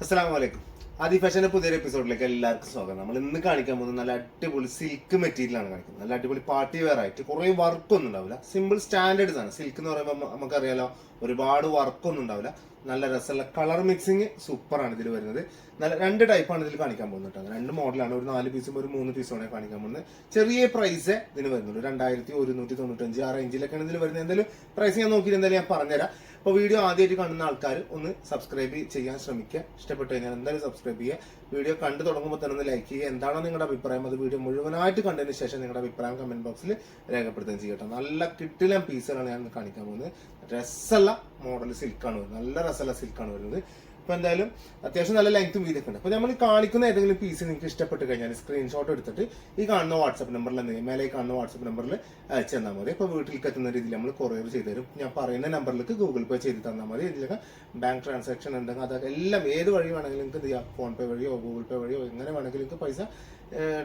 അസ്സലാമു അലൈക്കും. ആദി ഫാഷന്റെ പുതിയൊരു എപ്പിസോഡിലേക്ക് എല്ലാവർക്കും സ്വാഗതം. നമ്മൾ ഇന്ന് കാണിക്കാൻ പോകുന്നത് നല്ല അടിപൊളി സിൽക്ക് മെറ്റീരിയലാണ് കാണിക്കുന്നത്. നല്ല അടിപൊളി പാർട്ടി വെയർ ആയിട്ട് കുറേ വർക്കൊന്നും ഉണ്ടാവില്ല. സിമ്പിൾ സ്റ്റാൻഡേർഡ്സ് ആണ്. സിൽക്ക് എന്ന് പറയുമ്പോൾ നമുക്കറിയാലോ, ഒരുപാട് വർക്കൊന്നും ഉണ്ടാവില്ല. നല്ല രസമുള്ള കളർ മിക്സിങ് സൂപ്പറാണ് ഇതിൽ വരുന്നത്. നല്ല രണ്ട് ടൈപ്പാണ് ഇതിൽ കാണിക്കാൻ പോകുന്നത് കേട്ടോ. രണ്ട് മോഡലാണ്. ഒരു 4 പീസും ഒരു 3 പീസുമാണ് കാണിക്കാൻ പോകുന്നത്. ചെറിയ പ്രൈസ് ഇതിന് വരുന്നുള്ളൂ. 2195 ആ റേഞ്ചിലൊക്കെയാണ് ഇതിൽ വരുന്നത്. എന്തായാലും പ്രൈസ് ഞാൻ നോക്കിയിട്ട് എന്തായാലും ഞാൻ പറഞ്ഞുതരാം. അപ്പോൾ വീഡിയോ ആദ്യമായിട്ട് കാണുന്ന ആൾക്കാർ ഒന്ന് സബ്സ്ക്രൈബ് ചെയ്യാൻ ശ്രമിക്കുക. ഇഷ്ടപ്പെട്ട് കഴിഞ്ഞാൽ എന്തായാലും സബ്സ്ക്രൈബ് ചെയ്യുക. വീഡിയോ കണ്ടു തുടങ്ങുമ്പോൾ തന്നെ ഒന്ന് ലൈക്ക് ചെയ്യുക. എന്താണോ നിങ്ങളുടെ അഭിപ്രായം അത് വീഡിയോ മുഴുവനായിട്ട് കണ്ടതിന് ശേഷം നിങ്ങളുടെ അഭിപ്രായം കമന്റ് ബോക്സിൽ രേഖപ്പെടുത്തുകയും ചെയ്യട്ടെ. നല്ല കിട്ടില്ല പീസുകളാണ് ഞാൻ കാണിക്കാൻ പോകുന്നത്. രസമുള്ള മോഡൽ സിൽക്കാണ് വരുന്നത്. നല്ല രസമുള്ള സിൽക്കാണ് വരുന്നത്. അപ്പൊ എന്തായാലും അത്യാവശ്യം നല്ല ലെങ്ത്തും വീതിയൊക്കെ ഉണ്ട്. അപ്പൊ നമ്മൾ കാണിക്കുന്ന ഏതെങ്കിലും പീസ് നിങ്ങൾക്ക് ഇഷ്ടപ്പെട്ട് കഴിഞ്ഞാൽ സ്ക്രീൻഷോട്ട് എടുത്തിട്ട് ഈ കാണുന്ന വാട്സ്ആപ്പ് നമ്പറിൽ മേലെ കാണുന്ന വാട്സ്ആപ്പ് നമ്പറിൽ അയച്ചു തന്നാൽ മതി. അപ്പൊ വീട്ടിലേക്ക് എത്തുന്ന രീതിയിൽ നമ്മൾ കൊറിയർ ചെയ്തു തരും. ഞാൻ പറയുന്ന നമ്പറിലേക്ക് ഗൂഗിൾ പേ ചെയ്ത് തന്നാൽ മതി. ഇതിലൊക്കെ ബാങ്ക് ട്രാൻസാക്ഷൻ ഉണ്ടെങ്കിൽ അതൊക്കെ എല്ലാം ഏത് വഴി വേണമെങ്കിലും നിങ്ങൾക്ക് ചെയ്യാം. ഫോൺ പേ വഴിയോ ഗൂഗിൾ പേ വഴിയോ എങ്ങനെ വേണമെങ്കിലും നിങ്ങൾക്ക് പൈസ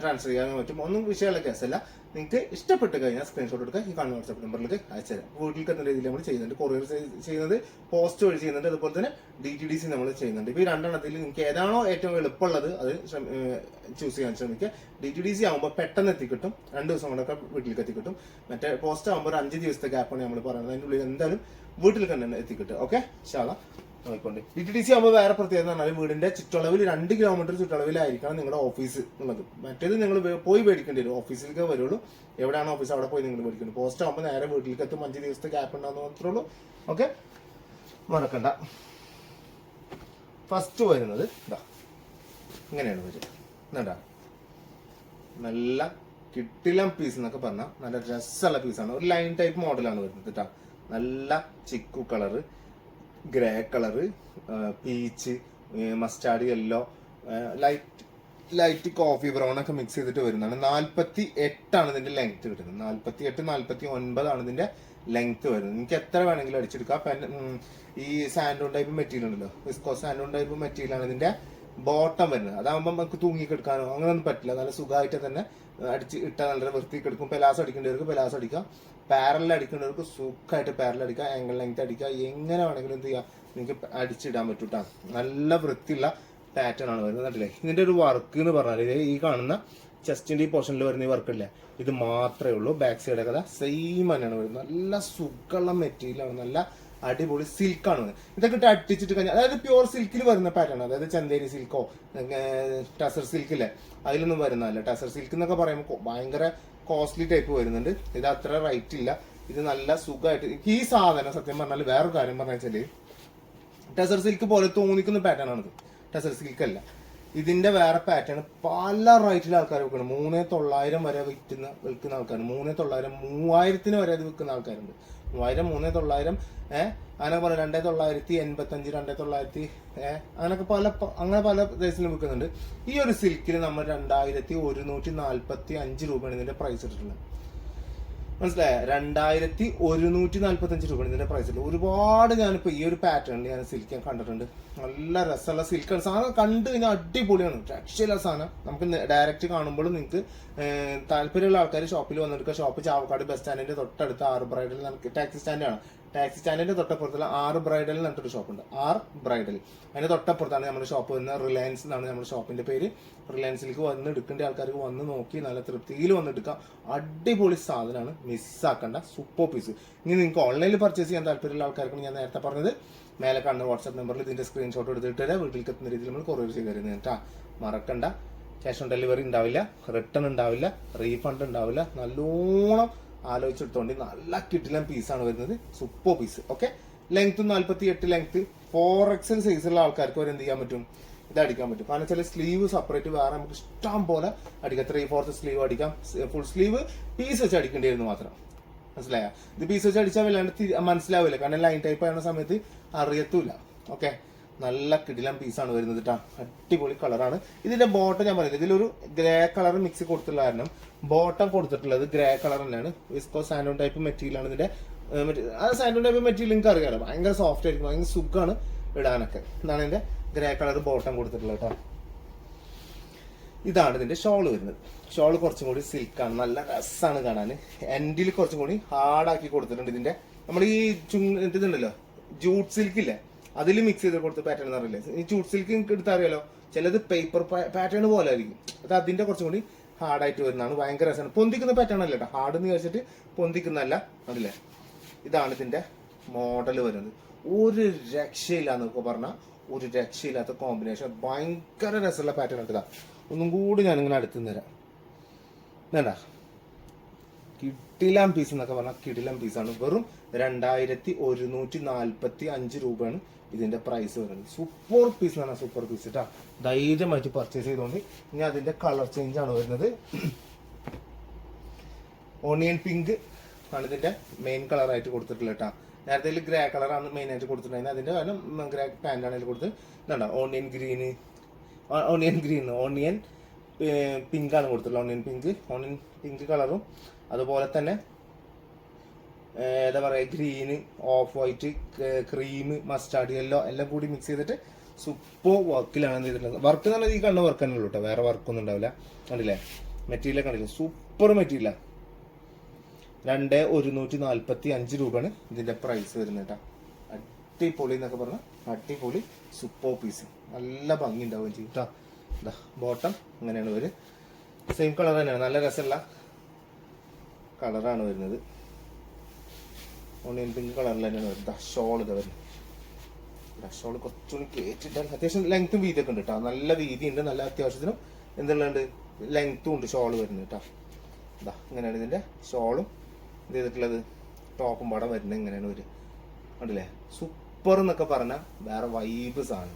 ട്രാൻസ്ഫർ ചെയ്യാൻ പറ്റും. ഒന്നും വിഷയമുള്ള കേസല്ല. നിങ്ങൾക്ക് ഇഷ്ടപ്പെട്ട് കഴിഞ്ഞാൽ സ്ക്രീൻഷോട്ട് എടുക്കുക. ഈ കാണുന്ന വാട്സ്ആപ്പ് നമ്പറിലേക്ക് അയച്ചു തരാം. വീട്ടിലേക്ക് എത്തുന്ന രീതിയിൽ നമ്മൾ ചെയ്യുന്നുണ്ട്. കൊറിയർ ചെയ്യുന്നത് പോസ്റ്റ് വഴി ചെയ്യുന്നുണ്ട്. അതുപോലെ തന്നെ DTDC നമ്മൾ ചെയ്യുന്നുണ്ട്. ഇപ്പൊ ഈ രണ്ടെണ്ണത്തിൽ നിങ്ങൾക്ക് ഏതാണോ ഏറ്റവും എളുപ്പമുള്ളത് അത് ചൂസ് ചെയ്യാൻ ശ്രമിക്കുക. DTDC ആകുമ്പോൾ പെട്ടെന്ന് എത്തിക്കിട്ടും. 2 ദിവസം കൊണ്ടൊക്കെ വീട്ടിലേക്ക് എത്തിക്കിട്ടും. മറ്റേ പോസ്റ്റ് ആകുമ്പോൾ ഒരു 5 ദിവസത്തെ ഗ്യാപ്പാണ് നമ്മൾ പറയുന്നത്. അതിൻ്റെ ഉള്ളിൽ എന്തായാലും വീട്ടിൽ തന്നെ എത്തിക്കിട്ടും. ഓക്കെ, ശാല നോക്കിക്കൊണ്ട്. DTDC ആകുമ്പോൾ വേറെ പ്രത്യേകത എന്ന് പറഞ്ഞാൽ വീടിന്റെ ചുറ്റളവിൽ 2 കിലോമീറ്റർ ചുറ്റളവിലായിരിക്കണം നിങ്ങളുടെ ഓഫീസ് ഉള്ളത്. മറ്റേത് നിങ്ങൾ പോയി മേടിക്കേണ്ടി വരും. ഓഫീസിലേക്ക് വരുള്ളൂ. എവിടെയാണ് ഓഫീസ് അവിടെ പോയി നിങ്ങൾ മേടിക്കുന്നത്. പോസ്റ്റ് ആകുമ്പോൾ നേരെ വീട്ടിലേക്ക് എത്തും. 5 ദിവസത്തെ ഗ്യാപ്പ് ഉണ്ടാകുന്ന മാത്രമേ ഉള്ളൂ. ഓക്കെ, മറക്കണ്ട. ഫസ്റ്റ് വരുന്നത് ഇതാ ഇങ്ങനെയാണ് വരിക. എന്താ നല്ല കിട്ടിലം പീസ് എന്നൊക്കെ പറഞ്ഞാൽ നല്ല രസമുള്ള പീസാണ്. ഒരു ലൈൻ ടൈപ്പ് മോഡലാണ് വരുന്നത് കേട്ടോ. നല്ല ചിക്കു colour, grey colour, peach, mustard yellow, light coffee brown ഒക്കെ മിക്സ് ചെയ്തിട്ട് വരുന്നതാണ്. 48 ഇതിന്റെ ലെങ്ത് കിട്ടുന്നത്. 49 ആണ് ഇതിന്റെ ലെങ്ത് വരുന്നത്. നിങ്ങൾക്ക് എത്ര വേണമെങ്കിലും അടിച്ചെടുക്കാം. ഈ സാൻഡോൺ ടൈപ്പ് മെറ്റീരിയൽ ഉണ്ടല്ലോ, വിസ്കോസ് സാൻഡോൺ ടൈപ്പ് മെറ്റീരിയൽ ആണ് ഇതിന്റെ ബോട്ടം വരുന്നത്. അതാകുമ്പോൾ നമുക്ക് തൂങ്ങിക്കെടുക്കാനോ അങ്ങനെയൊന്നും പറ്റില്ല. നല്ല സുഖമായിട്ട് തന്നെ അടിച്ച് ഇട്ടാൽ നല്ല വൃത്തിക്ക് എടുക്കും. പെലാസ് അടിക്കേണ്ടവർക്ക് പെലാസ് അടിക്കാം. പാരലിൽ അടിക്കേണ്ടവർക്ക് സുഖമായിട്ട് പാരൽ അടിക്കാം. ആംഗിൾ ലെങ്ത് അടിക്കാം. എങ്ങനെ വേണമെങ്കിലും എന്ത് ചെയ്യാം, നിങ്ങൾക്ക് അടിച്ചിടാൻ പറ്റൂട്ടാ. നല്ല വൃത്തിയുള്ള പാറ്റേൺ ആണ് വരുന്നത്. കണ്ടില്ലേ, ഇതിന്റെ ഒരു വർക്ക് എന്ന് പറഞ്ഞാൽ ഈ കാണുന്ന ചെസ്റ്റിന്റെ ഈ പോർഷനിൽ വരുന്ന ഈ വർക്ക് ഇല്ലേ, ഇത് മാത്രമേ ഉള്ളൂ. ബാക്ക് സൈഡ് കഥ സെയിം തന്നെയാണ് വരുന്നത്. നല്ല സുഖമുള്ള മെറ്റീരിയലാണ്. നല്ല അടിപൊളി സിൽക്കാണ് വരുന്നത്. ഇതൊക്കെ ഇട്ട് അടിച്ചിട്ട് കഴിഞ്ഞാൽ, അതായത് പ്യുവർ സിൽക്കിൽ വരുന്ന പാറ്റേൺ, അതായത് ചന്തേരി സിൽക്കോ ടസർ സിൽക്കില്ലേ അതിലൊന്നും വരുന്നതല്ല. ടസർ സിൽക്ക് എന്നൊക്കെ പറയുമ്പോൾ ഭയങ്കര കോസ്റ്റ്ലി ടൈപ്പ് വരുന്നുണ്ട്. ഇത് അത്ര റേറ്റ് ഇല്ല. ഇത് നല്ല സുഖമായിട്ട് ഈ സാധനം സത്യം പറഞ്ഞാൽ വേറൊരു കാര്യം പറഞ്ഞാൽ വെച്ചാല് ടസർ സിൽക്ക് പോലെ തോന്നിക്കുന്ന പാറ്റേൺ ആണിത്. ടസർ സിൽക്ക് അല്ല, ഇതിന്റെ വേറെ പാറ്റേൺ. പല റേറ്റിൽ ആൾക്കാർ വിൽക്കണം. 3900 വരെ വിൽക്കുന്ന ആൾക്കാർ, 3900 3000 വരെ അത് വിൽക്കുന്ന ആൾക്കാരുണ്ട്. 3000 3900 അങ്ങനെ പോലെ 2985 2900 അങ്ങനെ പല പ്രൈസിലും വിൽക്കുന്നുണ്ട്. ഈ ഒരു സിൽക്കിൽ നമ്മൾ 2145 രൂപയാണ് ഇതിന്റെ പ്രൈസ് ഇട്ടിട്ടുള്ളത്. മനസ്സിലായ, 2145 രൂപയാണ് ഇതിന്റെ പ്രൈസ് ഉള്ളത്. ഒരുപാട് ഞാനിപ്പോ ഈ ഒരു പാറ്റേണിൽ ഞാൻ സിൽക്ക് ഞാൻ കണ്ടിട്ടുണ്ട്. നല്ല രസമുള്ള സിൽക്കാണ്. സാധനം കണ്ടു കഴിഞ്ഞാൽ അടിപൊളിയാണ്. രക്ഷയില്ല സാധനം. നമുക്ക് ഡയറക്റ്റ് കാണുമ്പോൾ നിങ്ങൾക്ക് താല്പര്യമുള്ള ആൾക്കാർ ഷോപ്പിൽ വന്നെടുക്കുക. ഷോപ്പ് ചാവക്കാട് ബസ് സ്റ്റാൻഡിന്റെ തൊട്ടടുത്ത് ബ്രൈഡൽ ടാക്സി സ്റ്റാൻഡാണ്. ടാക്സി സ്റ്റാൻഡിന്റെ തൊട്ടപ്പുറത്തുള്ള ബ്രൈഡൽ എന്നിട്ടൊരു ഷോപ്പുണ്ട്. ബ്രൈഡൽ അതിന്റെ തൊട്ടപ്പുറത്താണ് നമ്മുടെ ഷോപ്പ് വരുന്നത്. റിലയൻസ് എന്നാണ് നമ്മുടെ ഷോപ്പിന്റെ പേര്. റിലയൻസിലേക്ക് വന്ന് എടുക്കേണ്ട ആൾക്കാർക്ക് വന്ന് നോക്കി നല്ല തൃപ്തിയിൽ വന്നെടുക്കാം. അടിപൊളി സാധനമാണ്, മിസ്സാക്കണ്ട. Super piece. ഇനി നിങ്ങൾക്ക് ഓൺലൈനിൽ പർച്ചേസ് ചെയ്യാൻ താല്പര്യമുള്ള ആൾക്കാർക്ക് ഞാൻ നേരത്തെ പറഞ്ഞത് മേലെ കാണുന്ന വാട്സ്ആപ്പ് നമ്പറിൽ ഇതിന്റെ സ്ക്രീൻഷോട്ട് എടുത്തിട്ട് വീട്ടിലേക്ക് എത്തുന്ന രീതിയിൽ നമ്മൾ കൊറിയർ ചെയ്ത് തരുന്നത് കേട്ടാ. മറക്കണ്ട. ക്യാഷ് ഓൺ ഡെലിവറി ഉണ്ടാവില്ല, റിട്ടേൺ ഉണ്ടാവില്ല, റീഫണ്ട് ഉണ്ടാവില്ല. നല്ലോണം ആലോചിച്ചെടുത്തോണ്ട് നല്ല കിട്ടില്ല പീസാണ് വരുന്നത്. Super piece. Okay, length 48 length 4XL സൈസുള്ള ആൾക്കാർക്ക് വരെ എന്ത് ചെയ്യാൻ പറ്റും, ഇത് അടിക്കാൻ പറ്റും. കാരണം വെച്ചാൽ സ്ലീവ് സെപ്പറേറ്റ് വേറെ നമുക്ക് ഇഷ്ടം പോലെ അടിക്കാം. 3/4 സ്ലീവ് അടിക്കാം. ഫുൾ സ്ലീവ് പീസ് വെച്ച് അടിക്കേണ്ടി വരുന്നു മാത്രം. മനസ്സിലായ, ഇത് പീസ് വെച്ച് അടിച്ചാൽ വല്ലാണ്ട് മനസ്സിലാവില്ല. കാരണം ലൈൻ ടൈപ്പ് ആവുന്ന സമയത്ത് അറിയത്തൂല. ഓക്കെ, നല്ല കിടിലം പീസാണ് വരുന്നത് കേട്ടോ. അടിപൊളി കളറാണ്. ഇതിന്റെ ബോട്ടം ഞാൻ പറയുന്നത് ഇതിലൊരു ഗ്രേ കളർ മിക്സ് കൊടുത്തുള്ള കാരണം ബോട്ടം കൊടുത്തിട്ടുള്ളത് ഗ്രേ കളർ തന്നെയാണ്. വിസ്കോ സാൻഡോൺ ടൈപ്പ് മെറ്റീരിയൽ ആണ് ഇതിന്റെ. സാൻഡോൺ ടൈപ്പ് മെറ്റീരിയൽ നിങ്ങൾക്ക് അറിയാലോ, ഭയങ്കര സോഫ്റ്റ് ആയിരിക്കും, ഭയങ്കര സുഖമാണ് ഇടാനൊക്കെ. ഇതാണ് ഇതിന്റെ ഗ്രേ കളർ ബോട്ടം കൊടുത്തിട്ടുള്ളത് കേട്ടോ. ഇതാണ് ഇതിന്റെ ഷോള് വരുന്നത്. ഷോള് കുറച്ചും കൂടി സിൽക്കാണ്, നല്ല രസമാണ് കാണാൻ. എൻഡിൽ കുറച്ചും കൂടി ഹാർഡാക്കി കൊടുത്തിട്ടുണ്ട്. ഇതിന്റെ നമ്മൾ ഈ ഇതുണ്ടല്ലോ ജൂട്ട് സിൽക്ക് ഇല്ലേ, അതിൽ മിക്സ് ചെയ്ത് കൊടുത്ത പാറ്റേൺ എന്ന് അറിയില്ലേ. ഈ ചൂട്ട് സിൽക്ക് നിങ്ങൾക്ക് എടുത്താൽ അറിയാലോ, ചിലത് പേപ്പർ പാറ്റേൺ പോലെ ആയിരിക്കും. അത് അതിന്റെ കുറച്ചും കൂടി ഹാർഡായിട്ട് വരുന്നതാണ്. ഭയങ്കര രസമാണ്. പൊന്തിക്കുന്ന പാറ്റേൺ അല്ല കേട്ടോ, ഹാർഡ് എന്ന് വിചാരിച്ചിട്ട് പൊന്തിക്കുന്നല്ല. അതില്ലേ, ഇതാണ് ഇതിന്റെ മോഡൽ വരുന്നത്. ഒരു രക്ഷയില്ല എന്നൊക്കെ പറഞ്ഞാൽ ഒരു രക്ഷയില്ലാത്ത കോമ്പിനേഷൻ. ഭയങ്കര രസമുള്ള പാറ്റേൺ ഉണ്ട്. ഒന്നും കൂടി ഞാനിങ്ങനെ അടുത്ത് തരാം. വേണ്ട, കിടിലം പീസ് എന്നൊക്കെ പറഞ്ഞാൽ കിടിലം പീസാണ്. വെറും 2145 രൂപയാണ് ഇതിന്റെ പ്രൈസ് വരുന്നത്. സൂപ്പർ പീസ് എന്ന് പറഞ്ഞാൽ സൂപ്പർ പീസ് കേട്ടോ. ധൈര്യമായിട്ട് പർച്ചേസ് ചെയ്തോണ്ട്. ഇനി അതിന്റെ കളർ ചേഞ്ച് ആണ് വരുന്നത്. ഓണിയൻ പിങ്ക് ആണ് ഇതിന്റെ മെയിൻ കളർ ആയിട്ട് കൊടുത്തിട്ടുള്ളത് കേട്ടോ. നേരത്തെ ഗ്രേ കളറാണ് മെയിൻ ആയിട്ട് കൊടുത്തിട്ടുണ്ടായിരുന്നത്. അതിന്റെ കാരണം ഗ്രേ പാന്റ് ആണ് ഇതിൽ കൊടുത്തത്. ഇതാണ്ടോ ഓണിയൻ പിങ്ക് ആണ് കൊടുത്തിട്ടുള്ളത്. ഓണിയൻ പിങ്ക് കളറും അതുപോലെ തന്നെ എന്താ പറയുക, green, of white, cream, mustard yellow എല്ലാം കൂടി മിക്സ് ചെയ്തിട്ട് സൂപ്പർ വർക്കിലാണ് ചെയ്തിട്ടുള്ളത്. വർക്ക് എന്ന് പറഞ്ഞാൽ ഈ കണ്ണ വർക്ക് തന്നെ ഉള്ളൂ കേട്ടോ, വേറെ വർക്കൊന്നും ഉണ്ടാവില്ല. കണ്ടില്ലേ, മെറ്റീരിയൽ കണ്ടില്ലേ, സൂപ്പർ മെറ്റീരിയലാണ്. 2145 രൂപയാണ് ഇതിന്റെ പ്രൈസ് വരുന്നത് കേട്ടോ. അടിപൊളി എന്നൊക്കെ പറഞ്ഞാൽ അടിപൊളി സൂപ്പർ പീസ്. നല്ല ഭംഗി ഉണ്ടാവുകയും ചെയ്യും കേട്ടോ. ബോട്ടം അങ്ങനെയാണ് വരും. സെയിം കളർ തന്നെയാണ്, നല്ല രസമുള്ള കളറാണ് വരുന്നത്. ഓണിയൻ പിങ്ക് കളറിൽ തന്നെയാണ് വരുന്നത്. ഷോൾ ഇതാ വരുന്നത്. ഷോൾ കുറച്ചുകൂടി കയറ്റിട്ടാൽ അത്യാവശ്യം ലെങ്ത്തും വീതിയൊക്കെ ഉണ്ട് കേട്ടോ. നല്ല വീതി ഉണ്ട്, നല്ല അത്യാവശ്യത്തിനും എന്തുള്ളത് ലെങ്ത്തും ഉണ്ട് ഷോൾ വരുന്നത് കേട്ടോ. ഇതാ ഇങ്ങനെയാണ് ഇതിന്റെ ഷോളും ഇത് ചെയ്തിട്ടുള്ളത്. ടോപ്പും പടം വരുന്നത് ഇങ്ങനെയാണ് വരും. കണ്ടില്ലേ, സൂപ്പർ എന്നൊക്കെ പറഞ്ഞാൽ വേറെ വൈബ്സ് ആണ്.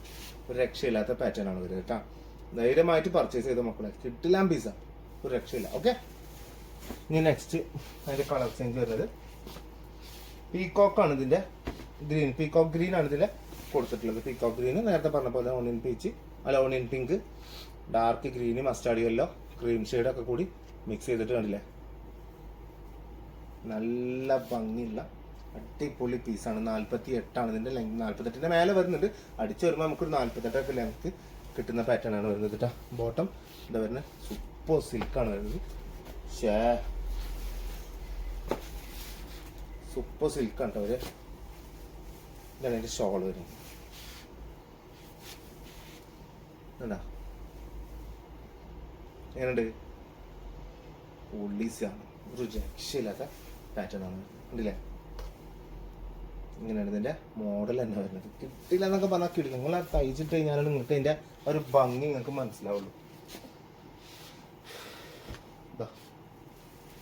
ഒരു രക്ഷയില്ലാത്ത പാറ്റേൺ ആണ് വരുന്നത് കേട്ടോ. ധൈര്യമായിട്ട് പർച്ചേസ് ചെയ്ത മക്കളെ, കിട്ടില്ല പീസാ, ഒരു രക്ഷയില്ല. ഓക്കെ, ഇനി നെക്സ്റ്റ് അതിന്റെ കളർ ചേഞ്ച് വരുന്നത് പീകോക്ക് ആണ്. ഇതിന്റെ ഗ്രീൻ, പീകോക്ക് ഗ്രീൻ ആണ് ഇതിലെ കൊടുത്തിട്ടുള്ളത്. പീകോക്ക് ഗ്രീൻ നേരത്തെ പറഞ്ഞ പോലെ onion pink, dark green, mustard yellow, cream ഷെയ്ഡൊക്കെ കൂടി മിക്സ് ചെയ്തിട്ട് കണ്ടില്ലേ, നല്ല ഭംഗിയുള്ള അടിപൊളി പീസാണ്. 48 ഇതിന്റെ ലെങ്ത്. 48ന്റെ മേലെ വരുന്നുണ്ട്. അടിച്ചു വരുമ്പോൾ നമുക്കൊരു 48 ലെങ്ത് കിട്ടുന്ന പാറ്റേൺ ആണ് വരുന്നത് കേട്ടോ. ബോട്ടം എന്താ വരുന്നത്, സൂപ്പർ സിൽക്കാണ് വരുന്നത്. സൂപ്പർ സിൽക്കാണ് കേട്ടോ അവര്. ഇതാണ് അതിന്റെ ഷോൾ വരുന്നത്. എങ്ങനെയുണ്ട്, പൊളീസാണ്, ഒരു രക്ഷയില്ലാത്ത പാറ്റേൺ ആണ്. ഉണ്ടല്ലേ, ഇങ്ങനെയാണ് ഇതിന്റെ മോഡൽ തന്നെ വരുന്നത്. കിട്ടില്ല എന്നൊക്കെ പറഞ്ഞാൽ കിട്ടില്ല. നിങ്ങൾ അത് തയ്ച്ചിട്ട് കഴിഞ്ഞാൽ നിങ്ങൾക്ക് അതിന്റെ ഒരു ഭംഗി നിങ്ങൾക്ക് മനസ്സിലാവുള്ളൂ.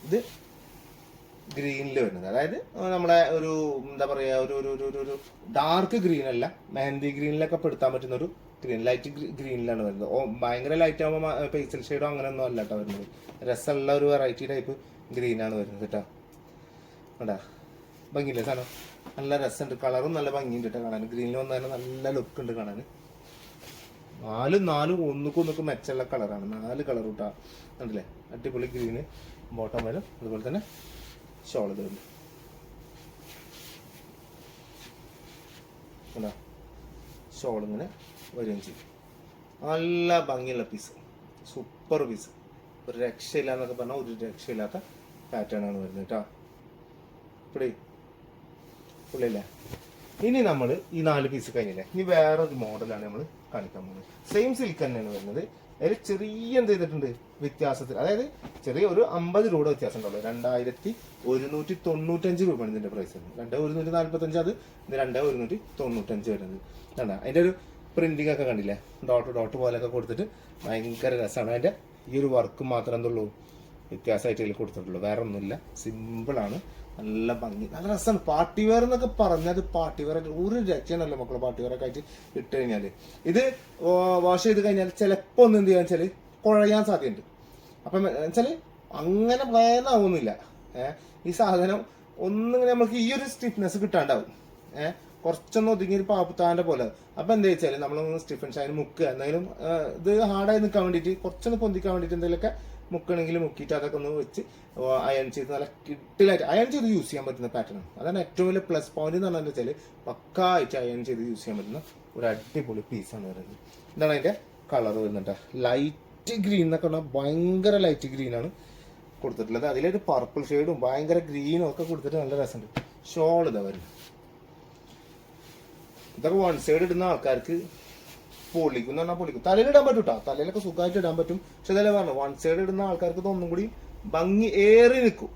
ഇത് ഗ്രീനിൽ വരുന്നത്, അതായത് നമ്മളെ ഒരു എന്താ പറയാ, ഒരു ഡാർക്ക് ഗ്രീൻ അല്ല, മെഹന്തി ഗ്രീനിലൊക്കെ പെടുത്താൻ പറ്റുന്ന ഒരു ഗ്രീൻ, ലൈറ്റ് ഗ്രീനിലാണ് വരുന്നത്. ഭയങ്കര ലൈറ്റ് ആകുമ്പോൾ പേസ്റ്റൽ ഷെയ്ഡോ അങ്ങനെയൊന്നും അല്ല കേട്ടോ വരുന്നത്. രസമുള്ള ഒരു വെറൈറ്റി ടൈപ്പ് ഗ്രീനാണ് വരുന്നത് കേട്ടോ. കണ്ടാ ഭംഗിയില്ലേ സാധനം, നല്ല രസമുണ്ട്. കളറും നല്ല ഭംഗിയുണ്ട് കേട്ടോ കാണാൻ. ഗ്രീനിൽ വന്നാൽ നല്ല ലുക്ക് ഉണ്ട് കാണാൻ. നാലും ഒന്നുക്കൊന്നൊക്കെ മെച്ചുള്ള കളറാണ്. 4 കളർ കേട്ടോ. കണ്ടില്ലേ, അടിപൊളി ഗ്രീന് ബോട്ടം വരും. അതുപോലെ തന്നെ ഷോൾ ഇത് വരും. കണ്ടാ, ഷോൾ ഇങ്ങനെ വരികയും ചെയ്യും. നല്ല ഭംഗിയുള്ള പീസ്, സൂപ്പർ പീസ്, ഒരു രക്ഷയില്ല എന്നൊക്കെ പറഞ്ഞാൽ ഒരു രക്ഷയില്ലാത്ത പാറ്റേൺ ആണ് വരുന്നത് കേട്ടോ. ഇവിടെ പുള്ളിയല്ലേ. ഇനി നമ്മൾ ഈ 4 പീസ് കഴിഞ്ഞില്ലേ, ഇനി വേറൊരു മോഡലാണ് നമ്മൾ കാണിക്കാൻ പോകുന്നത്. സെയിം സിൽക്ക് തന്നെയാണ് വരുന്നത്. അതിൽ ചെറിയ എന്ത് ചെയ്തിട്ടുണ്ട് വ്യത്യാസത്തിൽ, അതായത് ചെറിയ ഒരു 50 രൂപ വ്യത്യാസം ഉണ്ടാവുള്ളൂ. 2195 രൂപയാണ് ഇതിന്റെ പ്രൈസ്. 2145 അത്, ഇത് 2195 വരുന്നത്. കണ്ടാ അതിന്റെ ഒരു പ്രിന്റിംഗ് ഒക്കെ കണ്ടില്ലേ, ഡോട്ട് പോലെയൊക്കെ കൊടുത്തിട്ട് ഭയങ്കര രസമാണ്. അതിന്റെ ഈ ഒരു വർക്ക് മാത്രം എന്തുള്ളൂ വ്യത്യാസമായിട്ട് അതിൽ കൊടുത്തിട്ടുള്ളൂ, വേറെ ഒന്നുമില്ല. സിമ്പിളാണ്, നല്ല ഭംഗി, നല്ല രസമാണ്. പാർട്ടി വെയർ എന്നൊക്കെ പറഞ്ഞത് പാർട്ടി വെയർ ആയിട്ട് ഒരു രക്ഷയാണല്ലോ മക്കളെ. പാർട്ടി വെയർ ഒക്കെ ആയിട്ട് ഇട്ട് കഴിഞ്ഞാൽ ഇത് വാഷ് ചെയ്ത് കഴിഞ്ഞാൽ ചിലപ്പോൾ ഒന്ന് എന്ത് ചെയ്യാന്ന് വെച്ചാൽ കുഴയാൻ സാധ്യതയുണ്ട്. അപ്പം വെച്ചാൽ അങ്ങനെ വേദനാവുന്നില്ല. ഈ സാധനം ഒന്നിങ്ങനെ നമുക്ക് ഈ ഒരു സ്റ്റിഫ്നെസ് കിട്ടാണ്ടാവും. കുറച്ചൊന്നും ഒതുങ്ങിയൊരു പാപ്പത്താൻ്റെ പോലെ. അപ്പം എന്താ വെച്ചാൽ നമ്മളൊന്ന് സ്റ്റിഫൻ ഷൈൻ മുക്കുക, എന്തെങ്കിലും ഇത് ഹാർഡായി നിൽക്കാൻ വേണ്ടിയിട്ട്, കുറച്ചൊന്ന് പൊന്തിക്കാൻ വേണ്ടിയിട്ട് എന്തെങ്കിലുമൊക്കെ മുക്കണമെങ്കിൽ മുക്കിയിട്ട് അതൊക്കെ ഒന്ന് വെച്ച് അയൺ ചെയ്ത് നല്ല കിട്ടിലായിട്ട് അയൺ ചെയ്ത് യൂസ് ചെയ്യാൻ പറ്റുന്ന പാറ്റേൺ. അതാണ് ഏറ്റവും വലിയ പ്ലസ് പോയിന്റ് എന്ന് പറഞ്ഞാൽ വെച്ചാൽ പക്കായിട്ട് അയൺ ചെയ്ത് യൂസ് ചെയ്യാൻ പറ്റുന്ന ഒരു അടിപൊളി പീസാണ് വരുന്നത്. ഇതാണ് അതിന്റെ കളർ വരുന്നുണ്ട്. ലൈറ്റ് ഗ്രീൻ എന്നൊക്കെ പറഞ്ഞാൽ ഭയങ്കര ലൈറ്റ് ഗ്രീനാണ് കൊടുത്തിട്ടുള്ളത്. അതിലൊരു പർപ്പിൾ ഷെയ്ഡും ഭയങ്കര ഗ്രീനും ഒക്കെ കൊടുത്തിട്ട് നല്ല രസമുണ്ട്. ഷോൾ ഇതാ വരുന്നത്. ഇതൊക്കെ വൺ സൈഡ് ഇടുന്ന ആൾക്കാർക്ക് പൊളിക്കും എന്ന് പറഞ്ഞാൽ പൊളിക്കും. തലയിലിടാൻ പറ്റും കേട്ടോ, തലയിലൊക്കെ സുഖമായിട്ട് ഇടാൻ പറ്റും. പക്ഷെ ഇതല്ലേ പറഞ്ഞു, വൺ സൈഡ് ഇടുന്ന ആൾക്കാർക്ക് ഒന്നും കൂടി ഭംഗി ഏറി നിൽക്കും.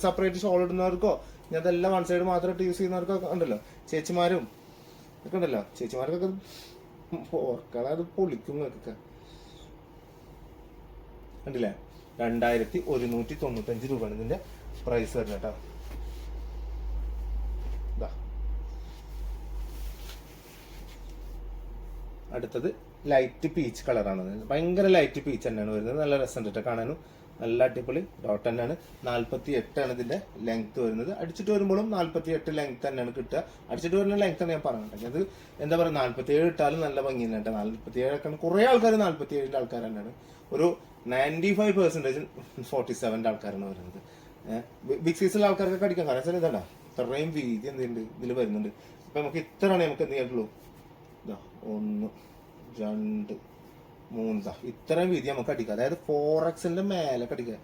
സെപ്പറേറ്റ് ഷോൾ ഇടുന്നവർക്കോ ഞാൻ അതെല്ലാം വൺ സൈഡ് മാത്രമായിട്ട് യൂസ് ചെയ്യുന്നവർക്കൊക്കെ ഉണ്ടല്ലോ, ചേച്ചിമാരും ഒക്കെ ഉണ്ടല്ലോ, ചേച്ചിമാർക്കൊക്കെ ഓർക്കാതെ അത് പൊളിക്കും. ഒക്കെ കണ്ടില്ലേ, 2195 രൂപയാണ് ഇതിന്റെ പ്രൈസ് വരുന്നത് കേട്ടോ. അടുത്തത് ലൈറ്റ് പീച്ച് കളറാണ്, ഭയങ്കര ലൈറ്റ് പീച്ച് തന്നെയാണ് വരുന്നത്. നല്ല രസം കേട്ടോ കാണാനും, നല്ല അടിപൊളി ഡോട്ട് തന്നെയാണ്. 48 ഇതിന്റെ ലെങ്ത് വരുന്നത്. അടിച്ചിട്ട് വരുമ്പോഴും 48 ലെങ്ത് തന്നെയാണ് കിട്ടുക. അടിച്ചിട്ട് വരുന്ന ലെങ്ത് ആണ് ഞാൻ പറഞ്ഞത്. അത് എന്താ പറയുക, 47 ഇട്ടാലും നല്ല ഭംഗി തന്നെ കേട്ടോ. 47 ഒക്കെ കുറെ ആൾക്കാർ 47 ആൾക്കാർ തന്നെയാണ്. ഒരു 95% 47 ആൾക്കാരാണ് വരുന്നത്. ബിഗ് സൈസിലുള്ള ആൾക്കാർക്ക് അടിക്കാൻ കാരണം വെച്ചാൽ ഇതാ ഇത്രയും വീതി എന്തുണ്ട് ഇതിൽ വരുന്നുണ്ട്. ഇപ്പൊ നമുക്ക് ഇത്രയാണ് നമുക്ക് എന്ത് ചെയ്യാനുള്ളൂ, 1 2 3 ഇത്രയും വീതി നമുക്ക് അടിക്കാം. അതായത് 4XL മേലെ അടിക്കുക,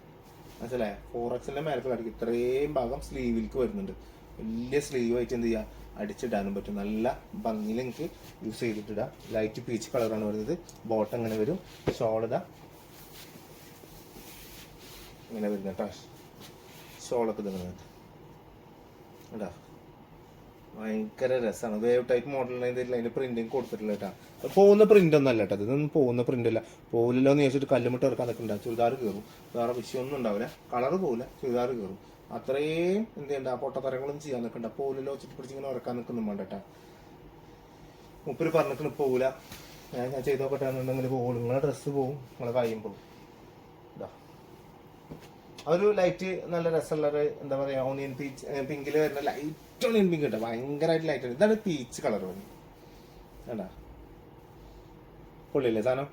മനസ്സിലായ? 4XL മേലെ അടിക്കുക. ഇത്രയും ഭാഗം സ്ലീവിലേക്ക് വരുന്നുണ്ട്. വലിയ സ്ലീവ് ആയിട്ട് എന്ത് ചെയ്യുക, അടിച്ചിടാനും പറ്റും. നല്ല ഭംഗിയിൽ എനിക്ക് യൂസ് ചെയ്തിട്ടിടാം. ലൈറ്റ് പീച്ച് കളറാണ് വരുന്നത്. ബോട്ടം ഇങ്ങനെ വരും, ഷോൾ ഇതാ ഇങ്ങനെ വരുന്നത് കേട്ടോ. ഷോളൊക്കെ ഇതുണ്ട് കേട്ടോ, ഭയങ്കര രസമാണ്. വേവ് ടൈപ്പ് മോഡലിന് അതിന്റെ പ്രിന്റിങ് കൊടുത്തിട്ടില്ല കേട്ടോ. പോകുന്ന പ്രിന്റ് ഒന്നും അല്ല കേട്ടോ, ഇതൊന്നും പോകുന്ന പ്രിന്റ് അല്ല. പോകില്ലല്ലോ എന്ന് ചോദിച്ചിട്ട് കല്ലുമിട്ട് ഇറക്കാൻ നിൽക്കുന്നുണ്ടാവും. ചുരിദാർ കയറും, വേറെ വിഷയമൊന്നും ഉണ്ടാവില്ല. കളർ പോകില്ല, ചുരിദാർ കയറും. അത്രയും എന്ത് ചെയ്യണ്ട, പൊട്ടത്തരങ്ങളും ചെയ്യാൻ നിൽക്കണ്ട. പോകില്ലല്ലോ വെച്ചിട്ട് പിടിച്ചിങ്ങനെ ഇറക്കാൻ നിൽക്കുന്നു വേണ്ട കേട്ടാ. മുപ്പര് പറഞ്ഞിട്ട് പോകില്ല, ഞാൻ ചെയ്ത് നോക്കട്ടെന്നുണ്ടെങ്കിൽ പോകും. നിങ്ങളെ ഡ്രസ്സ് പോവും, നിങ്ങളെ കയ്യും പോകും. ഒരു ലൈറ്റ് നല്ല രസമുള്ള എന്താ പറയാ, ഓണിയൻ പീച്ച് പിങ്കിൽ വരുന്ന ലൈറ്റ് ഓണിയൻ പിങ്ക് കേട്ടോ, ഭയങ്കരമായിട്ട് ലൈറ്റ് ആണ്. ഇതാണ് പീച്ച് കളർ വരുന്നത് കേട്ടാ. പൊള്ളില്ലേ സാധനം.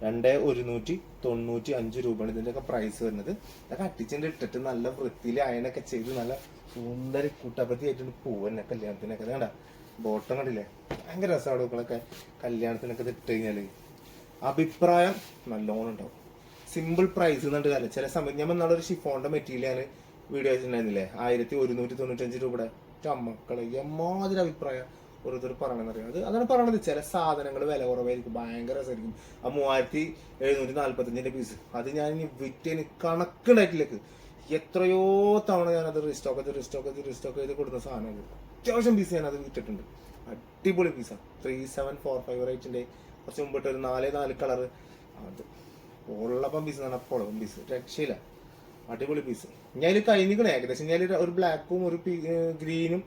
2195 രൂപയാണ് ഇതിൻ്റെയൊക്കെ പ്രൈസ് വരുന്നത്. ഇതൊക്കെ അട്ടിച്ചിട്ട് ഇട്ടിട്ട് നല്ല വൃത്തിയിൽ അയണൊക്കെ ചെയ്ത് നല്ല സുന്ദരി കൂട്ടപ്പത്തി ആയിട്ടുണ്ട് പോവന്നെ കല്യാണത്തിനൊക്കെ. വേണ്ട ബോട്ടം കണ്ടില്ലേ, ഭയങ്കര രസമാണ്. മക്കളൊക്കെ കല്യാണത്തിനൊക്കെ ഇട്ട് കഴിഞ്ഞാൽ അഭിപ്രായം നല്ലോണം ഉണ്ടാവും. സിമ്പിൾ പ്രൈസ് എന്നുണ്ട് കാര്യം. ചില സമയത്ത് ഞാൻ ഒരു ഷിഫോണിന്റെ മെറ്റീരിയലാണ് വീഡിയോ വെച്ചിട്ടുണ്ടായിരുന്നില്ലേ, 1195 രൂപയുടെ. മക്കളെ എമ്മാതിരി അഭിപ്രായം ഓരോരുത്തർ പറയണമെന്നറിയാം. അതാണ് പറയണത്. ചില സാധനങ്ങൾ വില കുറവായിരിക്കും, ഭയങ്കര രസമായിരിക്കും. ആ 3745 പീസ് അത് ഞാൻ വിറ്റേന് കണക്കുണ്ടായിട്ടില്ലേക്ക് എത്രയോ തവണ ഞാനത് റീസ്റ്റോക്ക് ചെയ്ത് കൊടുക്കുന്ന സാധനങ്ങൾ. അത്യാവശ്യം പീസ് ഞാനത് വിറ്റിട്ടുണ്ട്. അടിപൊളി പീസാണ്. 3745 റേറ്റിന്റെ കുറച്ച് മുമ്പിട്ട് ഒരു 4 കളർ അത് പൊള്ളപ്പം പീസ് എന്നാണ്. പൊളപ്പം പീസ് രക്ഷയില്ല, അടിപൊളി പീസ്. ഞാൻ കഴിഞ്ഞിക്കണേ ഏകദേശം. ഞാൻ ഒരു ബ്ലാക്കും ഒരു ഗ്രീനും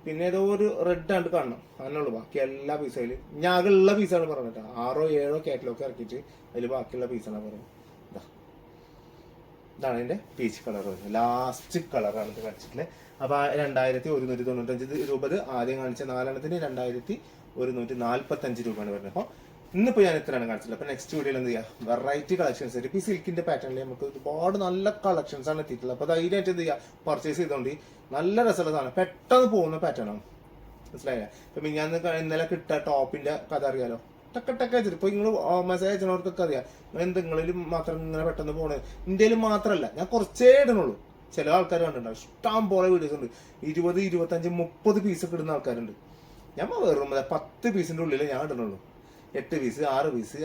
പിന്നെ ഏതോ ഒരു റെഡ് ആണ്ട് കാണണം, അങ്ങനെയുള്ളൂ. ബാക്കി എല്ലാ പീസും അതിൽ ഞാകുള്ള പീസാണ് പറഞ്ഞിട്ട് 6 7 കാറ്റലോഗ് ഇറക്കിയിട്ട് അതിൽ ബാക്കിയുള്ള പീസാണ് പറയുന്നത്. ഇതാണ് അതിന്റെ പീച്ച് കളർ വരുന്നത്. ലാസ്റ്റ് കളറാണ് ഇത് കാണിച്ചിട്ടുള്ളത്. അപ്പൊ 2195 രൂപ ആദ്യം കാണിച്ച 4 2145 രൂപയാണ് വരുന്നത്. അപ്പൊ ഇന്നിപ്പോൾ ഞാൻ ഇത്രയാണ് കാണിച്ചില്ല. അപ്പൊ നെക്സ്റ്റ് വീഡിയോയിൽ എന്ത് ചെയ്യാം, വെറൈറ്റി കളക്ഷൻസ് ആയിട്ട്. ഇപ്പൊ ഈ സിൽക്കിന്റെ പാറ്റേണിൽ നമുക്ക് ഒരുപാട് നല്ല കളക്ഷൻസ് ആണ് എത്തിയിട്ടുള്ളത്. അപ്പൊ ധൈര്യമായിട്ട് എന്ത് ചെയ്യാം, പർച്ചേസ് ചെയ്തോണ്ട് നല്ല രസമുള്ള സാധനം, പെട്ടെന്ന് പോകുന്ന പാറ്റേൺ ആണ്, മനസ്സിലായില്ലേ? ഇപ്പൊ ഞാൻ ഇന്നലെ കിട്ട ടോപ്പിന്റെ കഥ അറിയാലോ, ടക്ക വെച്ചിട്ട്. ഇപ്പൊ നിങ്ങൾ മെസ്സേജ് അയച്ചവർക്കൊക്കെ അറിയാം എന്തെങ്കിലും മാത്രം ഇങ്ങനെ പെട്ടെന്ന് പോണേ. ഇന്ത്യയിൽ മാത്രമല്ല, ഞാൻ കുറച്ചേ ഇടണുള്ളൂ. ചില ആൾക്കാർ കണ്ടിട്ടുണ്ടാവും, ഇഷ്ടം പോലെ വീഡിയോസ് ഉണ്ട്. 20 25 30 പീസൊക്കെ ഇടുന്ന ആൾക്കാരുണ്ട്. ഞാൻ വെറും 10 പീസിന്റെ ഉള്ളിൽ ഞാൻ ഇടണുള്ളൂ. 8 പീസ് 6 പീസ്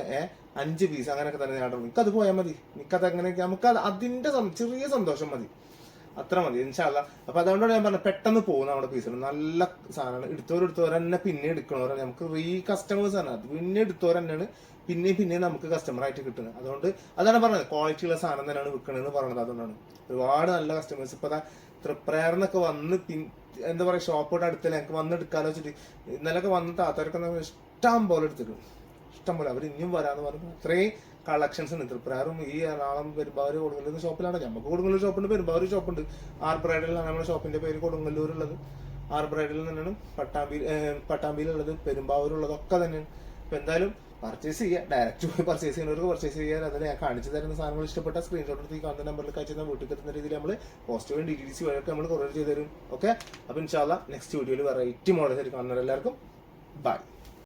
5 പീസ് അങ്ങനെയൊക്കെ തന്നെ ഞാൻ ഇടുള്ളൂ. എനിക്കത് പോയാൽ മതി. എനിക്കത് എങ്ങനെയൊക്കെ നമുക്ക് അതിന്റെ ചെറിയ സന്തോഷം മതി, അത്ര മതി ഇൻഷാല്ലാ. അപ്പൊ അതുകൊണ്ടാണ് ഞാൻ പറഞ്ഞത് പെട്ടെന്ന് പോകുന്ന നമ്മുടെ പീസുകൾ നല്ല സാധനമാണ്. എടുത്തവർ തന്നെ പിന്നെ എടുക്കണവരാണ്. നമുക്ക് കസ്റ്റമേഴ്സ് ആണ്. അത് പിന്നെ എടുത്തവർ തന്നെയാണ് പിന്നെയും നമുക്ക് കസ്റ്റമർ ആയിട്ട് കിട്ടുന്നത്. അതുകൊണ്ട് അതാണ് പറഞ്ഞത്, ക്വാളിറ്റി ഉള്ള സാധനം തന്നെയാണ് വിൽക്കണമെന്ന് പറഞ്ഞത്. അതുകൊണ്ടാണ് ഒരുപാട് നല്ല കസ്റ്റമേഴ്സ് ഇപ്പൊ തൃപ്രയർന്നൊക്കെ വന്ന് എന്താ പറയാ, ഷോപ്പോട്ട് അടുത്തല്ല ഞങ്ങൾക്ക് വന്ന് എടുക്കാലോ വെച്ചിട്ട് ഇന്നലൊക്കെ വന്ന് താത്താരൊക്കെ ഇഷ്ടം പോലെ എടുത്തിട്ടുണ്ട്. ഇഷ്ടം പോലെ അവർ ഇനിയും വരാന്ന് പറഞ്ഞു. അത്രയും കളക്ഷൻസ് ഉണ്ട്. തൃപ്രയാറും ഈ എറണാകുളം പെരുമ്പാവൂർ കൊടുങ്ങല്ലൂർ ഷോപ്പിലാണ്. നമുക്ക് കൊടുങ്ങല്ലൂർ ഷോപ്പുണ്ട്, പെരുമ്പാവൂർ ഷോപ്പുണ്ട്. ബ്രൈഡലാണ് നമ്മുടെ ഷോപ്പിന്റെ പേര്. കൊടുങ്ങല്ലൂരുള്ളത് ബ്രൈഡൽ തന്നെയാണ്. പട്ടാമ്പിയിലുള്ളത്, പെരുമ്പാവൂരുള്ളതൊക്കെ തന്നെയാണ്. അപ്പൊ എന്തായാലും പർച്ചേസ് ചെയ്യുക, ഡയറക്റ്റ് പോയി പർച്ചേസ് ചെയ്യുന്നവർക്ക് പർച്ചേസ് ചെയ്യാൻ. അതിൽ ഞാൻ കാണിച്ചു തരുന്ന സാധനങ്ങൾ ഇഷ്ടപ്പെട്ട സ്ക്രീൻഷോട്ട് എടുത്ത് ഈ കാണുന്ന നമ്പറിൽ അയച്ചു വീട്ടിൽ എത്തുന്ന രീതിയിൽ നമ്മൾ പോസ്റ്റ് DTDC വഴിയൊക്കെ നമ്മൾ കൊറിയർ ചെയ്ത് തരും. ഓക്കെ, അപ്പൊ ഇൻഷാല്ലാ നെക്സ്റ്റ് വീഡിയോയിൽ വെറൈറ്റി മോഡൽസ് ആയിട്ട് കാണുന്നവരെല്ലാവർക്കും ബൈ.